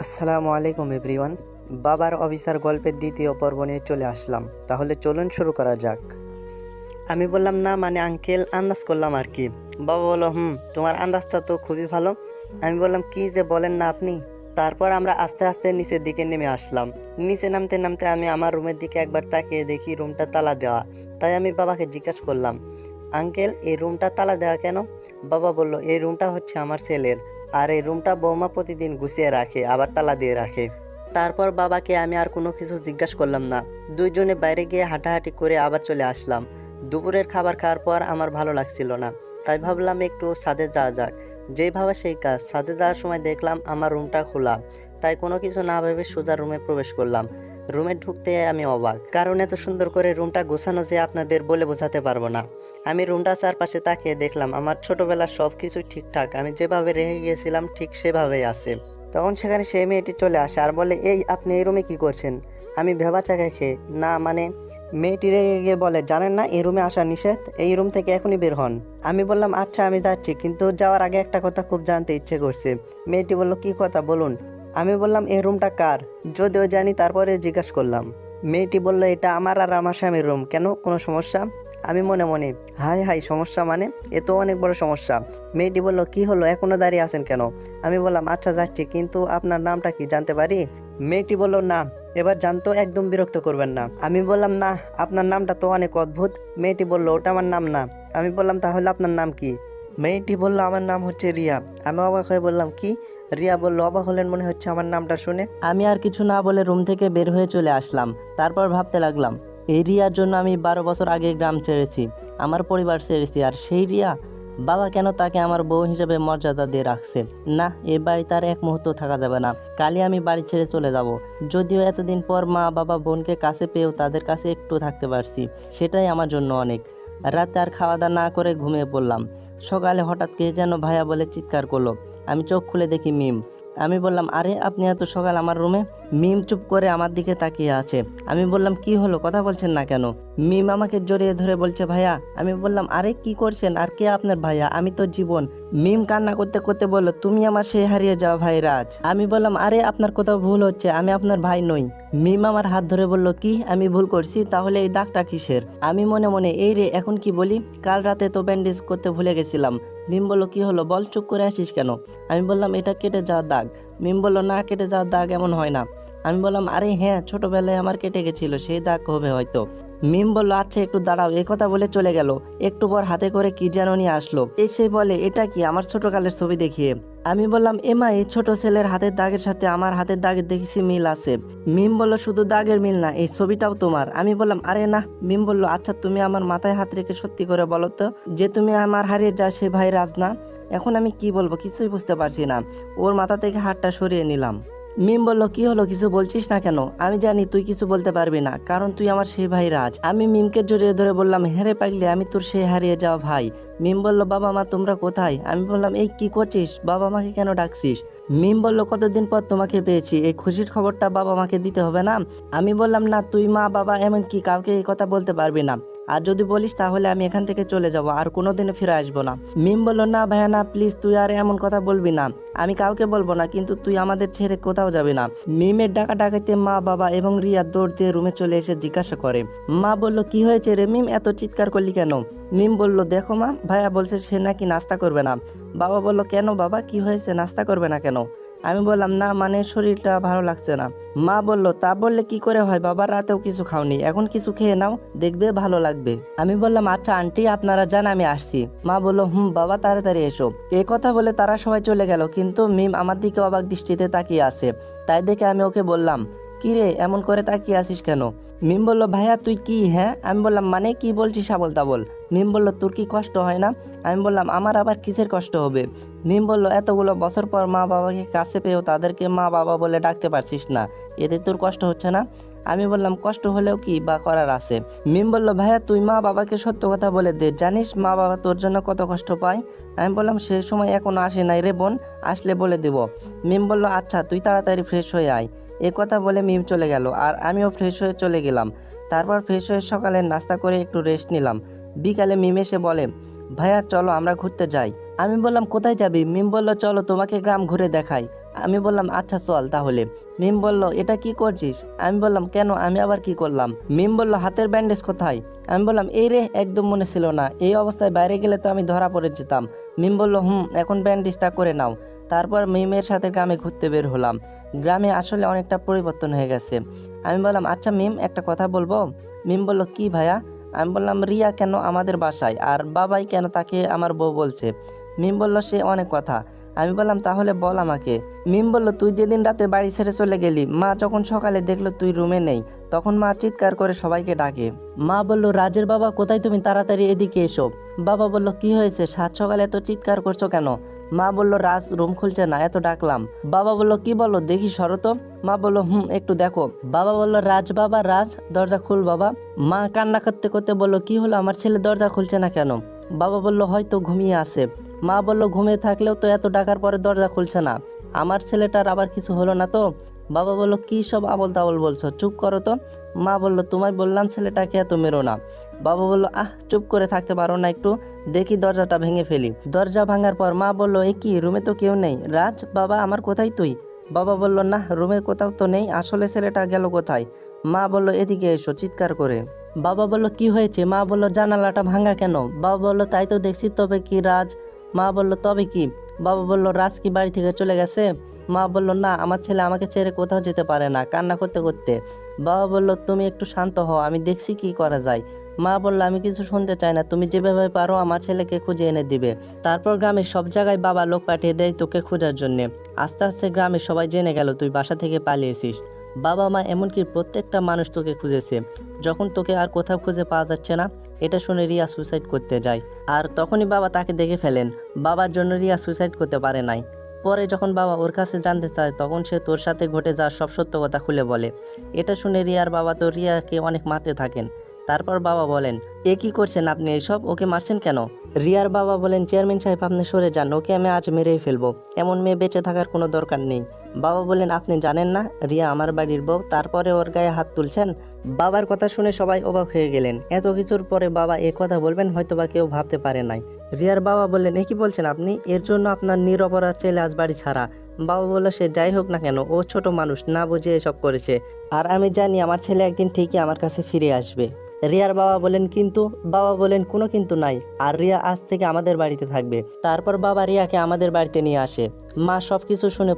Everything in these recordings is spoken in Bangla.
আসসালামু আলাইকুম এভরিওয়ান। বাবার অফিসার গল্পের দ্বিতীয় পর্ব নিয়ে চলে আসলাম। তাহলে চলুন শুরু করা যাক। আমি বললাম, না মানে আঙ্কেল, আন্দাজ করলাম আর কি। বাবা বলল, তোমার আন্দাজটা তো খুবই ভালো। আমি বললাম, কি যে বলেন না আপনি। তারপর আমরা আস্তে আস্তে নিচের দিকে নেমে আসলাম। নিচে নামতে নামতে আমি আমার রুমের দিকে একবার তাকিয়ে দেখি রুমটা তালা দেওয়া। তাই আমি বাবাকে জিজ্ঞাসা করলাম, আঙ্কেল এই রুমটা তালা দেওয়া কেন? বাবা বলল, এই রুমটা হচ্ছে আমার ছেলের, আর এই রুমটা বৌমা প্রতিদিন গুছিয়ে রাখে, আবার তালা দিয়ে রাখে। তারপর বাবাকে আমি আর কোনো কিছু জিজ্ঞাসা করলাম না। দুইজনে বাইরে গিয়ে হাঁটাহাঁটি করে আবার চলে আসলাম। দুপুরের খাবার খাওয়ার পর আমার ভালো লাগছিল না, তাই ভাবলাম একটু ছাদে যাওয়া যাক। যেই ভাবা সেই কাজ, ছাদে যাওয়ার সময় দেখলাম আমার রুমটা খোলা। তাই কোনো কিছু না ভেবে সোজা রুমে প্রবেশ করলাম। রুমে ঢুকতে আমি অবাক, কারণ এত সুন্দর করে রুমটা গোছানো যে আপনাদের বলে বোঝাতে পারবো না। আমি রুমটা চারপাশে তাকিয়ে দেখলাম আমার ছোটবেলার সব কিছু ঠিকঠাক, আমি যেভাবে রেখে গিয়েছিলাম ঠিক সেভাবেই আছে। তখন সেখানে সেই মেয়েটি চলে আসে আর বলে, এই আপনি এই রুমে কি করছেন? আমি ভেবা চাকা খেয়ে, না মানে। মেয়েটি রেগে গিয়ে বলে, জানেন না এই রুমে আসা নিষেধ, এই রুম থেকে এখনই বের হন। আমি বললাম, আচ্ছা আমি যাচ্ছি, কিন্তু যাওয়ার আগে একটা কথা খুব জানতে ইচ্ছে করছে। মেয়েটি বলল, কি কথা বলুন। আমি বললাম, এই রুমটা কার? যদিও জানি, তারপরে জিজ্ঞাসা করলাম। মেয়েটি বলল, এটা আমার আর আমার স্বামীর রুম। কেন, কোনো সমস্যা? আমি মনে মনে, হাই হাই, সমস্যা মানে? এ তো অনেক বড় সমস্যা। মেয়েটি বলল, কি হলো, এখনো দাঁড়িয়ে আছেন কেন? আমি বললাম, আচ্ছা যাচ্ছি, কিন্তু আপনার নামটা কি জানতে পারি? মেয়েটি বলল, না এবার জানতো, একদম বিরক্ত করবেন না। আমি বললাম, না আপনার নামটা তো অনেক অদ্ভুত। মেয়েটি বলল, ওটা আমার নাম না। আমি বললাম, তাহলে আপনার নাম কি? মেয়েটি বলল, আমার নাম হচ্ছে রিয়া। আমি অবাক হয়ে বললাম, কি? রিয়া বলল, অবাক হলেন মনে হচ্ছে আমার নামটা শুনে। আমি আর কিছু না বলে রুম থেকে বের হয়ে চলে আসলাম। তারপর ভাবতে লাগলাম, এই রিয়ার জন্য আমি 12 বছর আগে গ্রাম ছেড়েছি, আমার পরিবার ছেড়েছি, আর সেই রিয়া, বাবা কেন তাকে আমার বউ হিসেবে মর্যাদা দিয়ে রাখছে? না, এ বাড়িতে আর এক মুহূর্ত থাকা যাবে না। কালই আমি বাড়ি ছেড়ে চলে যাব। যদিও এতদিন পর মা বাবা বোনকে কাছে পেয়েও তাদের কাছে একটু থাকতে পারছি, সেটাই আমার জন্য অনেক। রাতে আর খাওয়া দাওয়া না করে ঘুমিয়ে পড়লাম। সকালে হঠাৎ কে যেন ভাইয়া বলে চিৎকার করলো। আমি চোখ খুলে দেখি মিম। আমি বললাম, আরে আপনি এত সকাল আমার রুমে? মিম চুপ করে আমার দিকে তাকিয়ে আছে। আমি বললাম, কি হলো, কথা বলছেন না কেন? মিম আমাকে জড়িয়ে ধরে বলছে, ভাইয়া। আমি বললাম, আরে কি করছেন, আর কে আপনার ভাইয়া? আমি তো জীবন। মিম কান্না করতে করতে বলল, তুমি আমার সেই হারিয়ে যাওয়া ভাই রাজ। আমি বললাম, আরে আপনার কোথাও ভুল হচ্ছে, আমি আপনার ভাই নই। মিম আমার হাত ধরে বলল, কি আমি ভুল করছি? তাহলে এই দাগটা কিসের? আমি মনে মনে, এই রে এখন কি বলি, কাল রাতে তো ব্যান্ডেজ করতে ভুলে গেছিলাম। মিম বলল, কি হলো বল, চুপ করে আসিস কেন? আমি বললাম, এটা কেটে যাওয়ার দাগ। মিম বলল, না কেটে যাওয়ার দাগ এমন হয় না। আমি বললাম, আরে হ্যাঁ, ছোটবেলায় আমার কেটে গেছিল, সেই দাগ হবে হয়তো। মিম বলল, আচ্ছা একটু দাঁড়াও, এই কথা বলে চলে গেল। একটু পর হাতে করে কি যেন নিয়ে আসলো, এসে বলে, এটা কি? আমার ছোটকালের ছবি দেখিয়ে। আমি বললাম, এমা, এই ছোট ছেলের হাতের দাগের সাথে আমার হাতের দাগের দেখেছি মিল আছে। মিম বলল, শুধু দাগের মিল না, এই ছবিটাও তোমার। আমি বললাম, আরে না। মিম বলল, আচ্ছা তুমি আমার মাথায় হাত রেখে সত্যি করে বলো তো, যে তুমি আমার হারিয়ে যা সে ভাই রাজ না? এখন আমি কি বলবো, কিছুই বুঝতে পারছি না। ওর মাথা থেকে হাতটা সরিয়ে নিলাম। মিম বলল, কি হলো, কিছু বলছিস না কেন? আমি জানি তুই কিছু বলতে পারবি না, কারণ তুই আমার সেই ভাই রাজ। আমি মিমকে জড়িয়ে ধরে বললাম, হ্যাঁ রে পাগলি, আমি তোর সেই হারিয়ে যাওয়া ভাই। মিম বলল, বাবা মা তোমরা কোথায়? আমি বললাম, এই কি করছিস, বাবা মাকে কেন ডাকছিস? মিম বলল, কতদিন পর তোমাকে পেয়েছি, এই খুশির খবরটা বাবা মাকে দিতে হবে না? আমি বললাম, না, তুই মা বাবা এমনকি কাউকে এই কথা বলতে পারবি না, আর যদি বলিস তাহলে আমি এখান থেকে চলে যাব, আর কোনোদিনও ফিরে আসবো না। মিম বলল, না ভাইয়া না, প্লিজ তুই আর এমন কথা বলবি না। আমি কাউকে বলবো না, কিন্তু তুই আমাদের ছেড়ে কোথাও যাবি না। মিমের ডাকা ডাকাইতে মা বাবা এবং রিয়া দৌড় দিয়ে রুমে চলে এসে জিজ্ঞাসা করে। মা বলল, কি হয়েছে রে মিম, এত চিৎকার করলি কেন? মিম বলল, দেখো মা, ভাইয়া বলছে সে নাকি নাস্তা করবে না। বাবা বলল, কেন বাবা, কি হয়েছে, নাস্তা করবে না কেন? আমি বললাম, না মানে শরীরটা ভালো লাগছে না। মা বলল, তা বললে কি করে হয় বাবা, রাতেও কিছু খাওনি, এখন কিছু খেয়ে নাও, দেখবে ভালো লাগবে। আমি বললাম, আচ্ছা আন্টি আপনারা যান, আমি আসছি। মা বলল, বাবা তাড়াতাড়ি এসো। এই কথা বলে তারা সবাই চলে গেল, কিন্তু মিম আমার দিকে অবাক দৃষ্টিতে তাকিয়ে আছে। তাই দেখে আমি ওকে বললাম, কি রে এমন করে তাকিয়ে আছিস কেন? মিম বলল, ভাইয়া তুই কি? হ্যাঁ। আমি বললাম, মানে কি বলছিস আবোল তাবোল? মিম বলল, তোর কি কষ্ট হয় না? আমি বললাম, আমার আবার কিসের কষ্ট হবে? মিম বলল, এতগুলো বছর পর মা বাবাকে কাছে পেয়েও তাদেরকে মা বাবা বলে ডাকতে পারছিস না, এতে তোর কষ্ট হচ্ছে না? আমি বললাম, কষ্ট হলেও কি বা করার আছে? মিম বলল, ভাইয়া তুই মা বাবাকে সত্য কথা বলে দে, জানিস মা বাবা তোর জন্য কত কষ্ট পায়? আমি বললাম, সে সময় এখনো আসে নাই রে বোন, আসলে বলে দেব। মিম বলল, আচ্ছা তুই তাড়াতাড়ি ফ্রেশ হয়ে আয়। এ কথা বলে মিম চলে গেল, আর আমিও ফ্রেশ হয়ে চলে গেলাম। তারপর ফ্রেশ হয়ে সকালে নাস্তা করে একটু রেস্ট নিলাম। বিকালে মিম এসে বলে, ভাইয়া চলো আমরা ঘুরতে যাই। আমি বললাম, কোথায় যাবি? মিম বলল, চলো তোমাকে গ্রাম ঘুরে দেখাই। আমি বললাম আচ্ছা চল তাহলে। মিম বলল এটা কি করছিস? আমি বললাম কেন, আমি আবার কি করলাম? মিম বলল হাতের ব্যান্ডেজ কোথায়? আমি বললাম এই রে, একদম মনে ছিল না, এই অবস্থায় বাইরে গেলে তো আমি ধরা পড়ে যেতাম। মিম বলল এখন ব্যান্ডেজটা করে নাও। তারপর মিমের সাথে গ্রামে ঘুরতে বের হলাম। গ্রামে আসলে অনেকটা পরিবর্তন হয়ে গেছে। আমি বললাম আচ্ছা মিম, একটা কথা বলবো? মিম বলল কি ভাইয়া? আমি বললাম রিয়া কেন আমাদের বাসায়, আর বাবাই কেন তাকে আমার বউ বলছে? মিম বলল সে অনেক কথা। আমি বললাম তাহলে বল আমাকে। মিম বলল তুই যেদিন রাতে বাড়ি ছেড়ে চলে গেলি, মা যখন সকালে দেখলো তুই রুমে নেই, তখন মা চিৎকার করে সবাইকে ডাকে। মা বলল রাজের বাবা কোথায়, তুমি তাড়াতাড়ি এদিকে এসো। বাবা বলল কি হয়েছে, সাত সকালে এত চিৎকার করছো কেন? মা বলল রাজ রুম খুলছে না, এত ডাকলাম। বাবা বলল কি বলো দেখি, সরো তো। মা বলল একটু দেখো। বাবা বলল রাজ বাবা, রাজ দরজা খুল বাবা। মা কান্না করতে করতে বলল কি হলো, আমার ছেলে দরজা খুলছে না কেন? বাবা বলল হয়তো ঘুমিয়ে আছে। মা বলল ঘুমিয়ে থাকলেও তো এত ডাকার পরে দরজা খুলছে না, আমার ছেলেটার আবার কিছু হলো না তো? বাবা বলল কি সব আবল তাবল বলছো, চুপ করো তো। মা বলল তোমায় বললাম ছেলেটাকে এত মেরো না। বাবা বলল চুপ করে থাকতে পারো না একটু, দেখি দরজাটা ভেঙে ফেলি। দরজা ভাঙার পর মা বলল এ কি, রুমে তো কেউ নেই। রাজ বাবা আমার কোথায় তুই? বাবা বলল না, রুমে কোথাও তো নেই, আসলে ছেলেটা গেল কোথায়? মা বলল এদিকে এসো, চিৎকার করে। বাবা বলল কি হয়েছে? মা বলল জানালাটা ভাঙা কেন? বাবা বলল তাই তো দেখছি, তবে কি রাজ? মা বলল তবে কি? বাবা বলল রাজ কি বাড়ি থেকে চলে গেছে? মা বলল না, আমার ছেলে আমাকে ছেড়ে কোথাও যেতে পারে না, কান্না করতে করতে। বাবা বলল তুমি একটু শান্ত হও, আমি দেখছি কি করা যায়। মা বলল আমি কিছু শুনতে চাই না, তুমি যেভাবে পারো আমার ছেলেকে খুঁজে এনে দিবে। তারপর গ্রামের সব জায়গায় বাবা লোক পাঠিয়ে দেয় তোকে খোঁজার জন্যে। আস্তে আস্তে গ্রামের সবাই জেনে গেল তুই বাসা থেকে পালিয়েছিস। বাবা মা এমনকি প্রত্যেকটা মানুষ তোকে খুঁজেছে। যখন তোকে আর কোথাও খুঁজে পাওয়া যাচ্ছে না, এটা শুনে রিয়া সুইসাইড করতে যায়। আর তখনই বাবা তাকে দেখে ফেলেন। বাবার জন্য রিয়া সুইসাইড করতে পারে নাই। পরে যখন বাবা ওর কাছে জানতে চায়, তখন সে তোর সাথে ঘটে যাওয়ার সব সত্য কথা খুলে বলে। এটা শুনে রিয়ার বাবা তো রিয়াকে অনেক মারতে থাকেন। তারপর বাবা বলেন এ কি করছেন আপনি, এসব ওকে মারছেন কেন? রিয়ার বাবা বলেন চেয়ারম্যান সাহেব আপনি সরে যান, ওকে আমি আজ মেরেই ফেলবো, এমন মেয়ে বেঁচে থাকার কোনো দরকার নেই। বাবা বলেন আপনি জানেন না রিয়া আমার বাড়ির বউ, তারপরে ওর গায়ে হাত তুলছেন? বাবার কথা শুনে সবাই অবাক হয়ে গেলেন। এত কিছুর পরে বাবা এ কথা বলবেন হয়তোবা কেউ ভাবতে পারে নাই। রিয়ার বাবা বললেন এ কি বলছেন আপনি, এর জন্য আপনার নিরপরাধ ছেলে আজ বাড়ি ছাড়া। বাবা বলল সে যাই হোক না কেন, ও ছোট মানুষ, না বুঝে এসব করেছে, আর আমি জানি আমার ছেলে একদিন ঠিকই আমার কাছে ফিরে আসবে। রিয়ার বাবা বলেন কিন্তু? বাবা বলেন কোনো কিন্তু নাই, আর রিয়া আজ থেকে আমাদের বাড়িতে থাকবে। তারপর বাবা রিয়াকে আমাদের বাড়িতে নিয়ে আসে। মা সব কিছু শুনে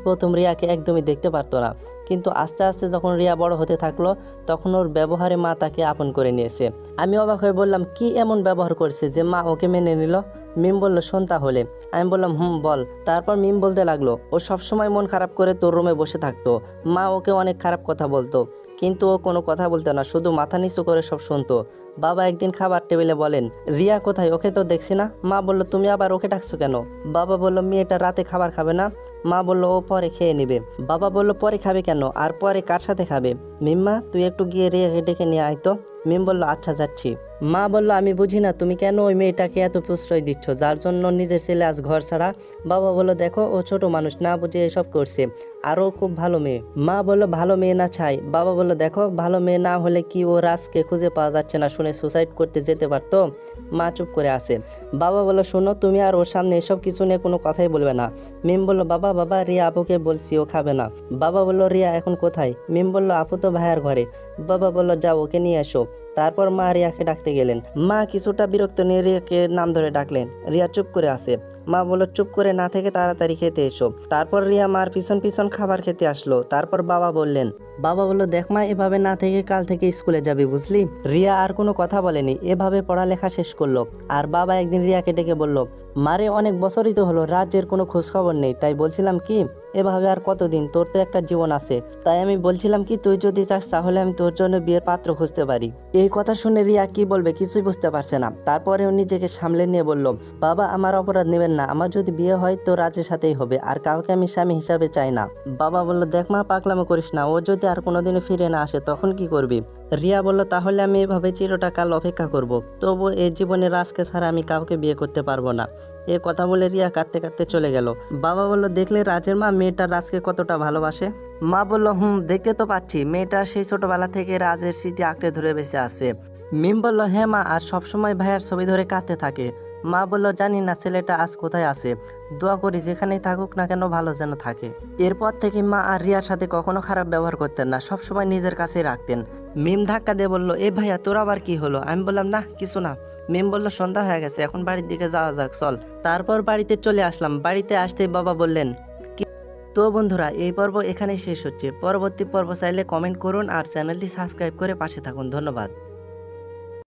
প্রথম রিয়াকে একদমই দেখতে পারতো না, কিন্তু আস্তে আস্তে যখন রিয়া বড় হতে থাকলো, তখন ওর ব্যবহারে মা তাকে আপন করে নিয়েছে। আমি অবাক হয়ে বললাম কি এমন ব্যবহার করছে যে মা ওকে মেনে নিল? মিম বলল শোন তাহলে। আমি বললাম বল। তারপর মিম বলতে লাগলো ও সবসময় মন খারাপ করে তোর রুমে বসে থাকতো, মা ওকে অনেক খারাপ কথা বলতো, কিন্তু ও কোনো কথা বলতো না, শুধু মাথা নিচু করে সব শুনতো। বাবা একদিন খাবার টেবিলে বলেন রিয়া কোথায়, ওকে তো দেখছি না। মা বলল তুমি আবার ওকে ডাকছো কেন? বাবা বলল মেয়েটা রাতে খাবার খাবে না। মা বলল ও পরে খেয়ে নেবে। বাবা বলল পরে খাবে কেন, আর পরে কার সাথে খাবে? মিম্মা তুই একটু গিয়ে রিয়াকে ডেকে নিয়ে আয় তো। মিম বলল আচ্ছা যাচ্ছি। মা বলল আমি বুঝি না তুমি কেন ওই মেয়েটাকে এত প্রশ্রয় দিচ্ছ, যার জন্য নিজের ছেলে আজ ঘর ছাড়া। বাবা বলল দেখো ও ছোট মানুষ, না বুঝে এসব করছে, আরও খুব ভালো মেয়ে। মা বলল ভালো মেয়ে না চাই। বাবা বলল দেখো ভালো মেয়ে না হলে কি ও রাজকে খুঁজে পাওয়া যাচ্ছে না শুনে সুসাইড করতে যেতে পারতো? মা চুপ করে আছে। বাবা বলল শোনো তুমি আর ওর সামনে এসব কিছু নিয়ে কোনো কথাই বলবে না। মিম বলল বাবা রিয়া আপুকে বলছি ও খাবে না। বাবা বলল রিয়া এখন কোথায়? মিম বলল আপু তো ভাইয়ার ঘরে। বাবা বলল যাও ওকে নিয়ে এসো। তারপর মা রিয়াকে ডাকতে গেলেন। মা কিছুটা বিরক্ত নিয়ে রিয়াকে নাম ধরে ডাকলেন। রিয়া চুপ করে আছে। মা বলল চুপ করে না থেকে তাড়াতাড়ি খেতে এসো। তারপর রিয়া মার পিছন পিছন খাবার খেতে আসলো। তারপর বাবা বলল দেখ মা এভাবে না থেকে কাল থেকে স্কুলে যাবি বুঝলি? রিয়া আর কোনো কথা বলেনি, এভাবে পড়ালেখা শেষ করলো। আর বাবা একদিন রিয়াকে ডেকে বলল মারে অনেক বছরই তো হলো, রাজ্যের কোনো খোঁজ খবর নেই, তাই বলছিলাম কি এভাবে আর কতদিন, তোর তো একটা জীবন আছে, তাই আমি বলছিলাম কি তুই যদি চাস তাহলে আমি তোর জন্য বিয়ের পাত্র খুঁজতে পারি। এই কথা শুনে রিয়া কি বলবে কিছুই বুঝতে পারছে না। তারপরেও নিজেকে সামলে নিয়ে বলল বাবা আমার অপরাধ নেবেন না, আমার যদি বিয়ে হয় তো রাজের সাথেই হবে, আর কাউকে আমি স্বামী হিসাবে চাই না। বাবা বলল দেখ মা পাগলামো করিস না, ও যদি আর কোনোদিনও ফিরে না আসে তখন কি করবি? রিয়া বলল তাহলে আমি এভাবে চিরটা কাল অপেক্ষা করব, তবু এই জীবনে রাজকে ছাড়া আমি কাউকে বিয়ে করতে পারবো না। এ কথা বলে রিয়া কাঁদতে কাঁদতে চলে গেল। বাবা বলল দেখলে রাজের মা মেয়েটা রাজকে কতটা ভালোবাসে। মা বলল দেখতে তো পাচ্ছি, মেয়েটা সেই ছোটবেলা থেকে রাজের স্মৃতি আঁকড়ে ধরে বেঁচে আছে। মিম বলল হ্যাঁ মা, আর সবসময় ভাইয়ার ছবি ধরে কাঁদতে থাকে। মা বলল জানি না ছেলেটা আজ কোথায় আছে, দোয়া করি যেখানেই থাকুক না কেন ভালো যেন থাকে। এরপর থেকে মা আর রিয়ার সাথে কখনো খারাপ ব্যবহার করতেন না, সবসময় নিজের কাছেই রাখতেন। মিম ধাক্কা দিয়ে বলল, এ ভাইয়া তোর আবার কি হলো? আমি বললাম না কিছু না। মিম বলল সন্ধ্যা হয়ে গেছে, এখন বাড়ির দিকে যাওয়া যাক চল। তারপর বাড়িতে চলে আসলাম। বাড়িতে আসতেই বাবা বললেন, তো বন্ধুরা এই পর্ব এখানেই শেষ হচ্ছে। পরবর্তী পর্ব চাইলে কমেন্ট করুন আর চ্যানেলটি সাবস্ক্রাইব করে পাশে থাকুন। ধন্যবাদ।